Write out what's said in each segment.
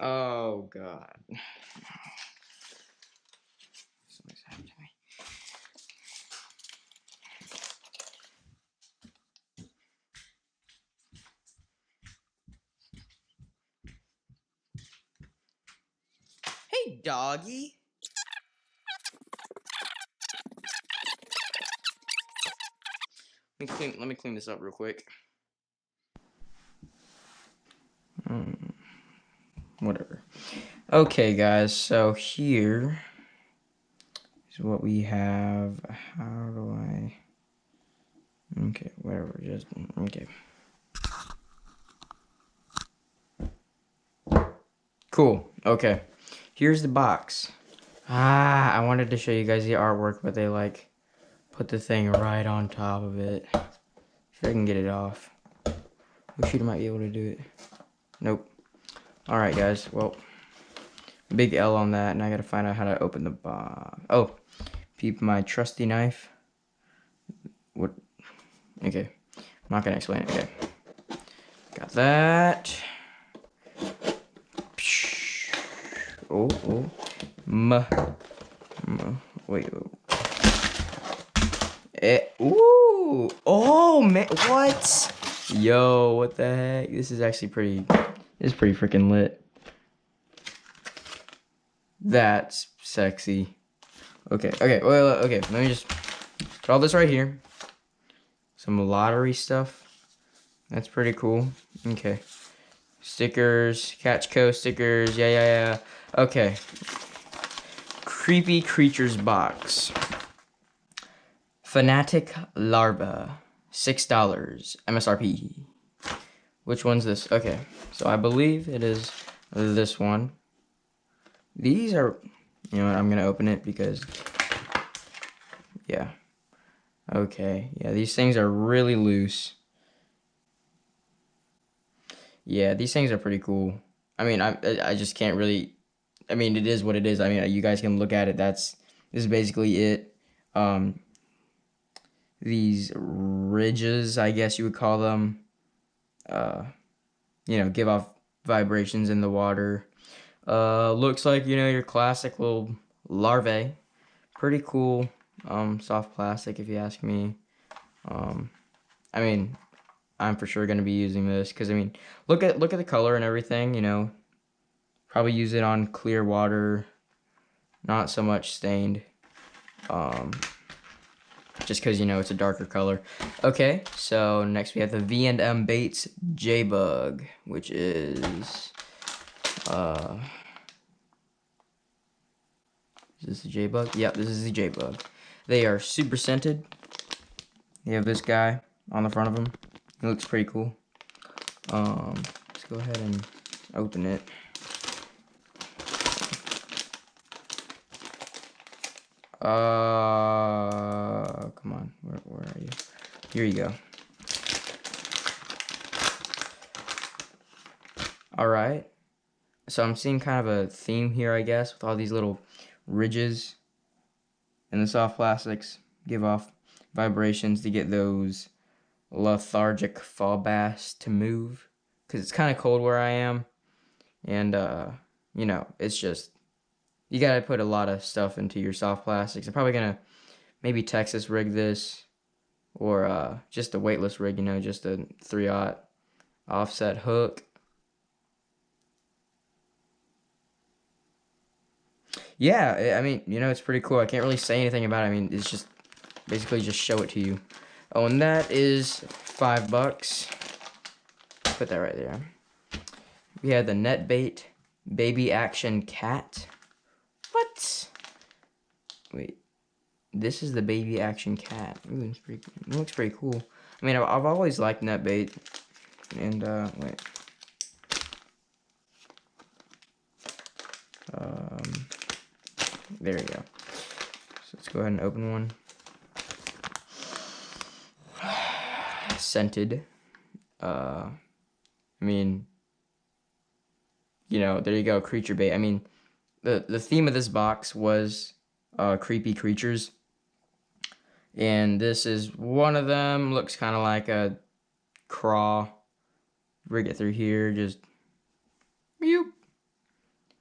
Oh God. Something's happened to me. Hey, doggy. Let me clean this up real quick. Whatever. Okay, guys. So here is what we have. How do I? Okay, whatever. Just okay. Cool. Okay. Here's the box. I wanted to show you guys the artwork, but they like put the thing right on top of it. If I can get it off. Wish you might be able to do it. Nope. Alright, guys. Well, big L on that, and I gotta find out how to open the box. Oh, peep my trusty knife. What? Okay. I'm not gonna explain it. Okay. Got that. Oh. Wait. Ooh. Oh, man. What? Yo, what the heck? This is actually pretty. This is pretty freaking lit. That's sexy. Okay. Well, okay. Let me just put all this right here. Some lottery stuff. That's pretty cool. Okay. Stickers. Catch Co stickers. Yeah. Okay. Creepy Creatures box. Fanatic Larva. $6. MSRP. Which one's this? Okay. So I believe it is this one. These are... You know what? I'm going to open it because... Yeah. Okay. Yeah, these things are really loose. Yeah, these things are pretty cool. I mean, I just can't really... I mean, it is what it is. I mean, you guys can look at it. This is basically it. These ridges, I guess you would call them, you know, give off vibrations in the water. Looks like, you know, your classic little larvae. Pretty cool, soft plastic, if you ask me. I mean, I'm for sure going to be using this, because, I mean, look at the color and everything, you know. Probably use it on clear water, not so much stained. Just because, you know, it's a darker color. Okay, so next we have the V&M Baits J-Bug, which is, is this the J-Bug? Yep, this is the J-Bug. They are super scented. You have this guy on the front of them. It looks pretty cool. Let's go ahead and open it. Come on, where are you? Here you go. Alright. So I'm seeing kind of a theme here, I guess, with all these little ridges. And the soft plastics give off vibrations to get those lethargic fall bass to move. Because it's kind of cold where I am. And, you know, it's just... You gotta put a lot of stuff into your soft plastics. I'm probably gonna maybe Texas rig this, or just a weightless rig, you know, just a 3/0 offset hook. Yeah, I mean, you know, it's pretty cool. I can't really say anything about it. I mean, it's just basically just show it to you. Oh, and that is $5. Put that right there. We had the net bait baby action cat. What? Wait, this is the baby action cat. Ooh, it looks pretty cool. I mean, I've always liked net bait. And, wait. There we go. So let's go ahead and open one. Scented. I mean, you know, there you go, creature bait. I mean, the theme of this box was creepy creatures. And this is one of them. Looks kind of like a craw. Rig it through here, just I'll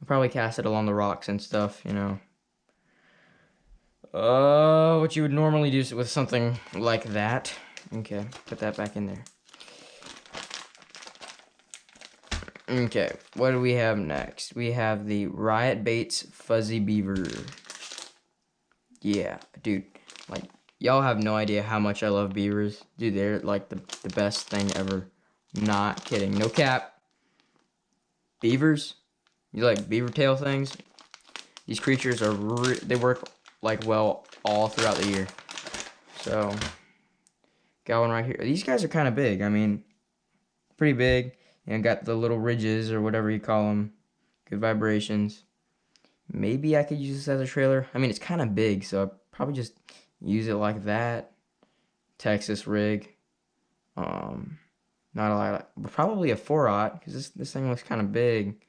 probably cast it along the rocks and stuff, you know. What you would normally do with something like that. Okay, put that back in there. Okay, what do we have next? We have the Riot Baits Fuzzy Beaver. Yeah, dude, like, y'all have no idea how much I love beavers. Dude, they're like the best thing ever. Not kidding, no cap. Beavers? You like beaver tail things? These creatures are, they work like well all throughout the year. So, got one right here. These guys are kind of big. I mean, pretty big. And got the little ridges or whatever you call them. Good vibrations. Maybe I could use this as a trailer. I mean, it's kind of big, so I'd probably just use it like that. Texas rig. Not a lot. Probably a 4/0 because this thing looks kind of big.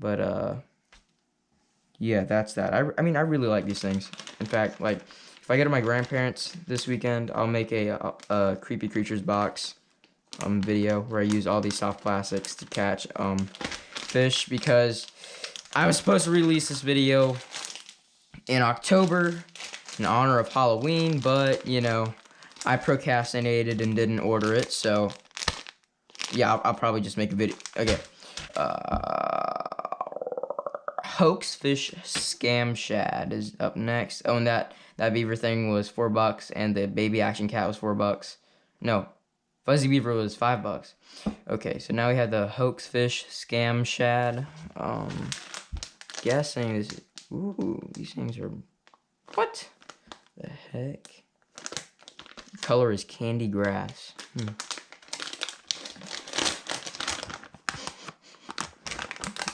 But yeah, that's that. I mean, I really like these things. In fact, like, if I go to my grandparents this weekend, I'll make a Creepy Creatures box video where I use all these soft plastics to catch fish, because I was supposed to release this video in October in honor of Halloween, but, you know, I procrastinated and didn't order it, so yeah, I'll probably just make a video. Okay. Hoax Fish Scam Shad is up next. Oh, and that beaver thing was $4, and the baby action cat was $4. No, Fuzzy Beaver was $5. Okay, so now we have the Hoax Fish Scam Shad. Guessing this. Ooh, these things are. What the heck? The color is candy grass.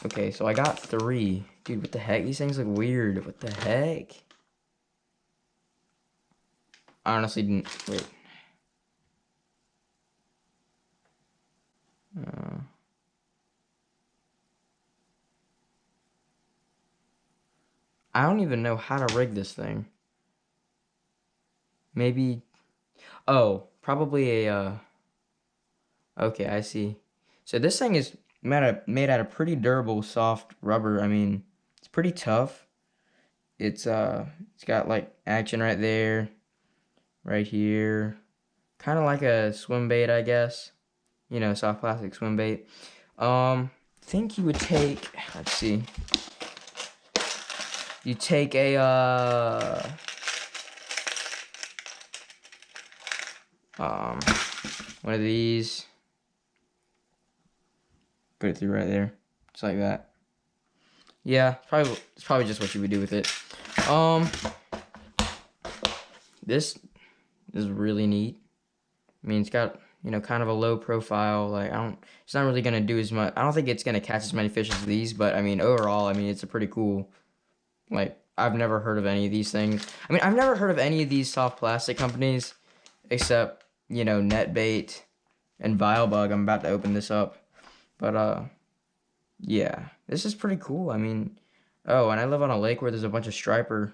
Okay, so I got 3. Dude, what the heck? These things look weird. What the heck? I honestly didn't. Wait. I don't even know how to rig this thing. Maybe. Oh, probably a. Okay, I see. So this thing is made out of pretty durable, soft rubber. I mean, it's pretty tough. It's got like action right there, right here, kind of like a swim bait, I guess. You know, soft plastic swim bait. Think you would take. Let's see. You take a one of these. Put it through right there, just like that. Yeah, it's probably just what you would do with it. This is really neat. I mean, it's got, you know, kind of a low profile. Like, it's not really gonna do as much. I don't think it's gonna catch as many fish as these, but I mean, overall, I mean, it's a pretty cool. Like, I've never heard of any of these things. I mean, I've never heard of any of these soft plastic companies, except, you know, Netbait and Vilebug. I'm about to open this up. But, yeah, this is pretty cool. I mean, oh, and I live on a lake where there's a bunch of striper.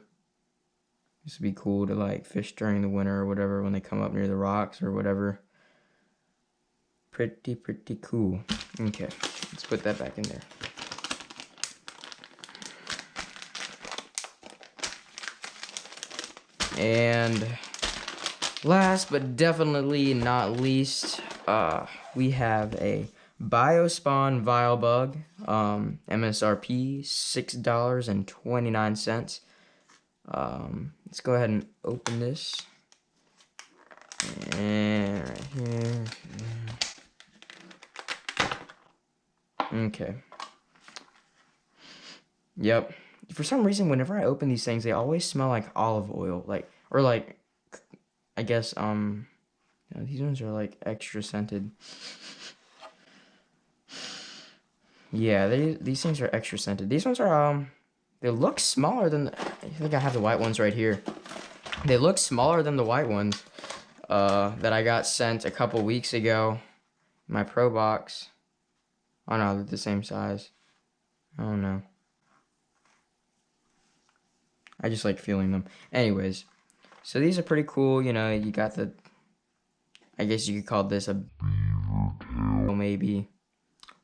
This would be cool to, like, fish during the winter or whatever when they come up near the rocks or whatever. Pretty cool. Okay, let's put that back in there. And last but definitely not least, we have a Biospawn Vilebug, MSRP $6.29. Let's go ahead and open this. And right here. Okay. Yep. For some reason, whenever I open these things, they always smell like olive oil, I guess, these ones are like extra scented. Yeah, these things are extra scented. These ones are, they look smaller than, I think I have the white ones right here. They look smaller than the white ones, that I got sent a couple weeks ago in my Pro box. Oh no, they're the same size. Oh no. I just like feeling them. Anyways, So these are pretty cool. You know, you got the, I guess you could call this a maybe.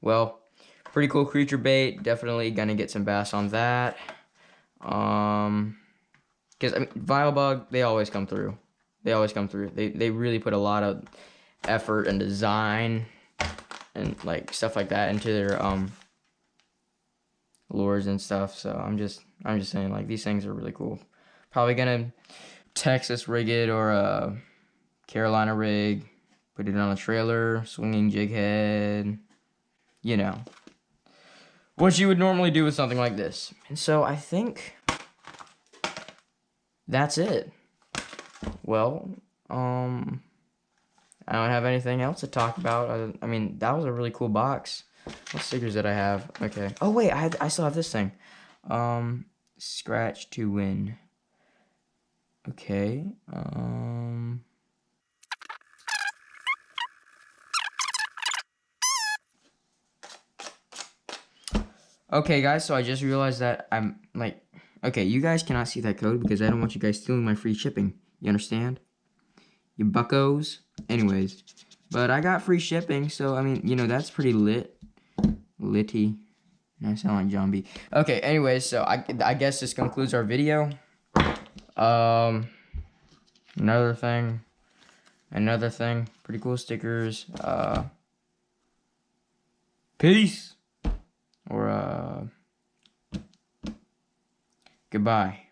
Well, pretty cool creature bait. Definitely gonna get some bass on that. Because I mean, Vilebug, they always come through. They always come through. They really put a lot of effort and design and like stuff like that into their lures and stuff. So I'm just saying, like, these things are really cool. Probably gonna Texas rig it or a Carolina rig, put it on a trailer, swinging jig head, you know, what you would normally do with something like this. And so I think that's it. Well, I don't have anything else to talk about. I mean, that was a really cool box. What stickers did I have? Okay. Oh wait, I still have this thing. Scratch to win. Okay. Okay, guys. So I just realized that I'm like, okay, you guys cannot see that code because I don't want you guys stealing my free shipping. You understand? You buckos. Anyways, but I got free shipping, so I mean, you know, that's pretty lit. Litty. I sound like John B. Okay, anyways, so I guess this concludes our video. Another thing. Pretty cool stickers. Peace. Or goodbye.